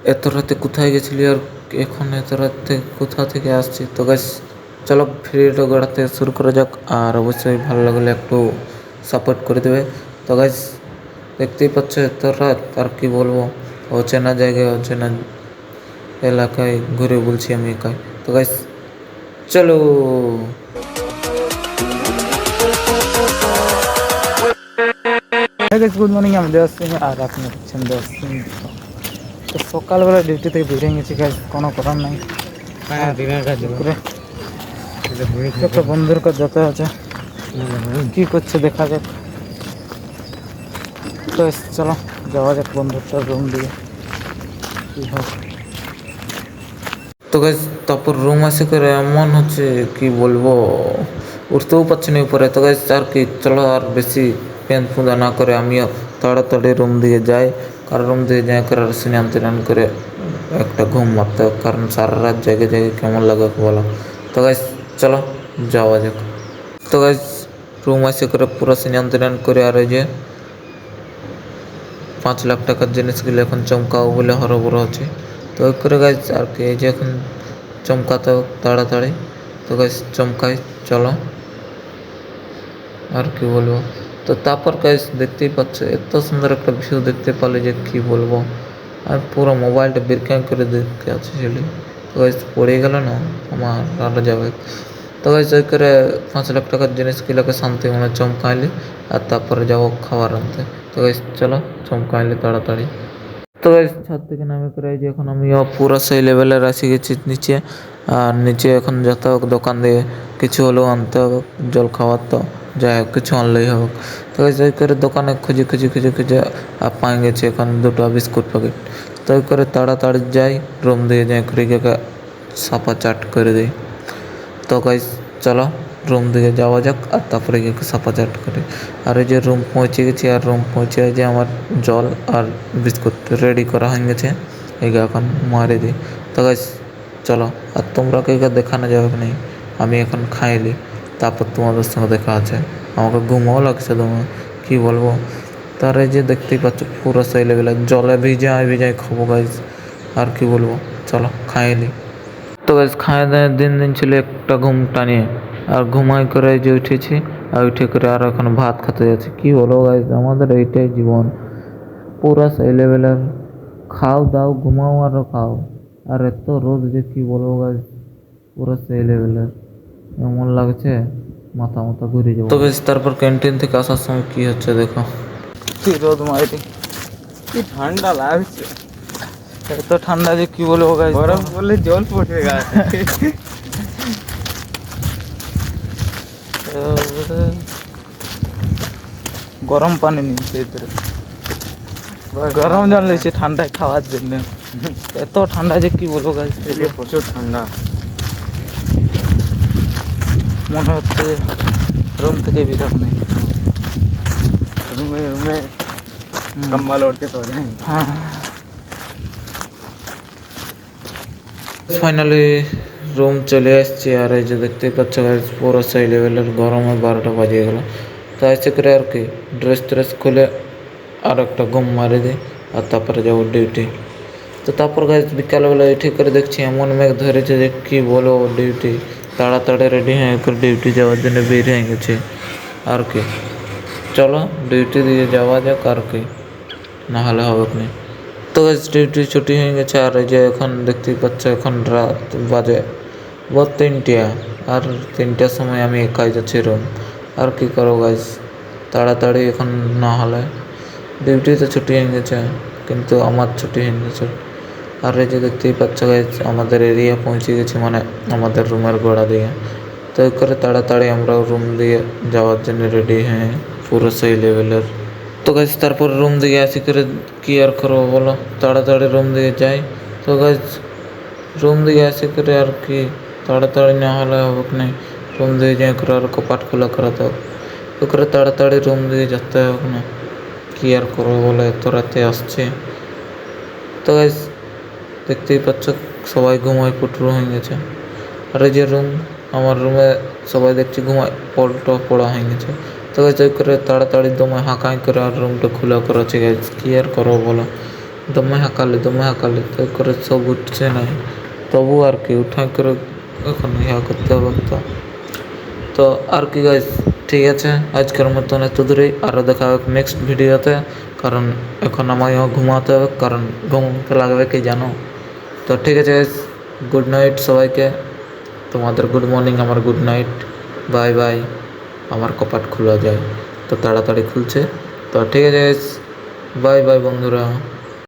এত রাতে কোথায় গেছিলি আর এখন এত রাতে কোথা থেকে আসছি? তো গাইস চলো ভিডিওটা গড়াতে শুরু করা যাক, আর অবশ্যই ভালো লাগলে একটু সাপোর্ট করে দেবে। তো গাইস দেখতেই পাচ্ছ এত রাত, আর কি বলবো, অচেনা জায়গায় অচেনা এলাকায় ঘুরে বলছি আমি একাই। তো গাইস চলো। গুড মর্নিং, আমি দেওয়ার সিং আর আপনি হচ্ছেন দেওয়ার সিং। তো সকালবেলা ডিউটি থেকে বেরিয়ে গেছি গাইজ, কোনো করার নাই। করে একটা বন্ধুর কাজ যেতে আছে, কি করছে দেখা যাক। তো চলো যাওয়া যাক বন্ধুটার রুম দিয়ে, কি হয়। তো গাইস তারপর রুম আসে করে এমন হচ্ছে কি বলবো, উঠতেও পারছি না উপরে। তো গাইস আর কি, চলো আর বেশি পেন ফুঁদা না করে আমিও তাড়াতাড়ি রুম দিয়ে যাই। কারণ রুম দিয়ে যাই করে আর স্নান টান করে একটা ঘুম মারতে হবে, কারণ সারা রাত জায়গায় জায়গায় কেমন লাগে বলো। তো গাইস চলো যাওয়া যাক। তো গাইস রুম আসে করে পুরো স্নান টান করে, আর ওই যে 5 লাখ টাকার জিনিসগুলো এখন চমকাও বলে হরবড় হচ্ছে। তো ওই করে গাইস আর কি, এই যে এখন চমকাতে হোক তাড়াতাড়ি। তো গাইস চমকাই চলো, আর কি বলবো। তো তারপর গাইস দেখতেই পাচ্ছ এত সুন্দর একটা ভিউ দেখতে পালে যে কি বলবো, আর পুরো মোবাইলটা বিরকাং করে দেখতে আছে ছেলে। তো গাইস পড়ে গেল না আমার, আরো যাবে। তো গাইস ওই করে 5 লাখ টাকার জিনিসগুলোকে শান্তি মনে চমকাইলে, আর তারপরে যাবো খাবার আনতে। তো গাইস চলো চমকাইলে তাড়াতাড়ি। তো গাইস ছাদ থেকে নামে করে এই যে এখন আমি পুরো সেই লেভেলের আসি গেছি নিচে। আর নিচে এখন যত হোক দোকান দিয়ে কিছু হলেও আনতে হবে, জল খাওয়ার তো যাই হোক কিছু আনলেই হোক। তো গাইস ওই করে দোকানে খুঁজে খুঁজে খুঁজে খুঁজে পাই গেছে এখন 2টা বিস্কুট প্যাকেট। তো ওই করে তাড়াতাড়ি যাই রুম দিয়ে যাই করে সাপা চাট করে দিই। তো গাইস চলো রুম দিকে যাওয়া যাক, আর তারপরে গিয়ে সাপা চাট করে। আর এই যে রুম পৌঁছে গেছি, আর রুম পৌঁছে যে আমার জল আর বিস্কুট রেডি করা হয়ে গেছে, এগুলো এখন মারে দিই। তো গাইস চলো, আর তোমরা কে দেখানো যাবে কি নেই, আমি এখন খাইলি তারপর তোমাদের সঙ্গে দেখা আছে। আমাকে ঘুমাও লাগছে তোমার, কি বলবো। তার এই যে দেখতেই পাচ্ছ পুরো সেই লেভেলে জলে ভিজায় ভিজায় খাবো গাইস, আর কি বলবো। চলো খাইলি। তো গাইস খাওয়া দাওয়া দিন দিন ছিল একটা ঘুম টানিয়ে, আর ঘুমাই করে যে উঠেছি, আর উঠে করে আর এখন ভাত খেতে যাচ্ছি। কি বলো গাইস, আমাদের এইটাই জীবন, পুরো সেই লেভেলের খাও দাও ঘুমাও আরও খাও। আর এত রোদ যে কি বলবো গাইস, পুরো সেই লেভেলের এমন লাগছে মাথা মাথা ঘুরে যাবো। তো গাইস তারপর ক্যান্টিন থেকে আসার সময় কি হচ্ছে দেখো, কি রোদ মাইরি, কি ঠান্ডা লাগছে। এত ঠান্ডা যে কি বলবো গাইস, গরম করলে জল পড়ে গেছে। গরম পানি নিচ্ছে ভিতরে, গরম জল নিচ্ছে ঠান্ডায় খাওয়ার জন্য। এত ঠান্ডা যে কি বলবো গাইস, প্রচুর ঠান্ডা। মনে হচ্ছে রুম থেকে বেরোক নেই, রুমে রুমে কম্বল ওড় के सो जाएं। হ্যাঁ ফাইনালি রুম চলে এসেছি। আর এই যে দেখতেই পাচ্ছ গাইস পুরো সেই লেভেলের গরমে 12টা বাজিয়ে গেল। তো এসে করে আর কি ড্রেস ট্রেস খুলে আর একটা ঘুম মারে দিই, আর তারপরে যাবো ডিউটি। তো তারপর গাইস বিকালবেলা উঠে করে দেখছি এমন মেঘ ধরেছে যে কি বলবো, ডিউটি তাড়াতাড়ি রেডি হয়ে করে ডিউটি যাওয়ার জন্য বের হয়ে গেছে। আর কি চলো ডিউটি দিয়ে যাওয়া যাক, আর কি না হলে হবে না। তো গাইস ডিউটি ছুটি হয়ে গেছে, আর এই যে এখন দেখতেই পাচ্ছ এখন রাত বাজে 3টা, আর 3টার সময় আমি একাই যাচ্ছি রুম। আর কি করো গাইস, তাড়াতাড়ি এখন না হলে, ডিউটি তো ছুটি হয়ে গেছে কিন্তু আমার ছুটি হয়ে গেছে। আর এই যে দেখতেই পাচ্ছ গাইস আমাদের এরিয়া পৌঁছে গেছি, মানে আমাদের রুমের গোড়া দিয়ে। তো এই করে তাড়াতাড়ি আমরা রুম দিয়ে যাওয়ার জন্য রেডি হয়ে পুরো সেই লেভেলের। তো গাইস তারপর রুম দিকে আসি করে কি আর করবো বলো, তাড়াতাড়ি রুম দিকে যাই। তো গাইস রুম দিকে আসি করে আর কি তাড়াতাড়ি না হলে হবে কি নাই, রুম দিয়ে যাই করে আর কপাট খোলা করাতে হবে। তো করে তাড়াতাড়ি রুম দিয়ে যেতে হবে না, কি আর করবো বলে, এত রাতে আসছে। তো গাইস দেখতেই পাচ্ছ সবাই ঘুমায় পুটরু হয়ে গেছে। আর এই যে রুম, আমার রুমে সবাই দেখছি ঘুমায় পল্টো পড়া হয়ে গেছে। তো গাইস ওই করে তাড়াতাড়ি দমে হাঁকাই করে আর রুমটা খোলা করা আছে গাইস, কি আর করবো বলো, দমে হাঁকালি তো করে সব উঠছে না, তবু আর কি উঠা করে এখন ইয়া করতে হবে। তো আর কি গাইস, ঠিক আছে আজকের মতন এত দূরেই, আরও দেখা হবে নেক্সট ভিডিওতে, কারণ এখন আমায়ও ঘুমাতে হবে, কারণ ঘুমতে লাগবে কি জানো। তো ঠিক আছে গাইস, গুড নাইট সবাইকে, তোমাদের গুড মর্নিং, আমার গুড নাইট, বাই বাই। আমার কপাট খোলা যায় তো তাড়াতাড়ি খুলছে। তো ঠিক আছে গাইস, বাই বাই বন্ধুরা।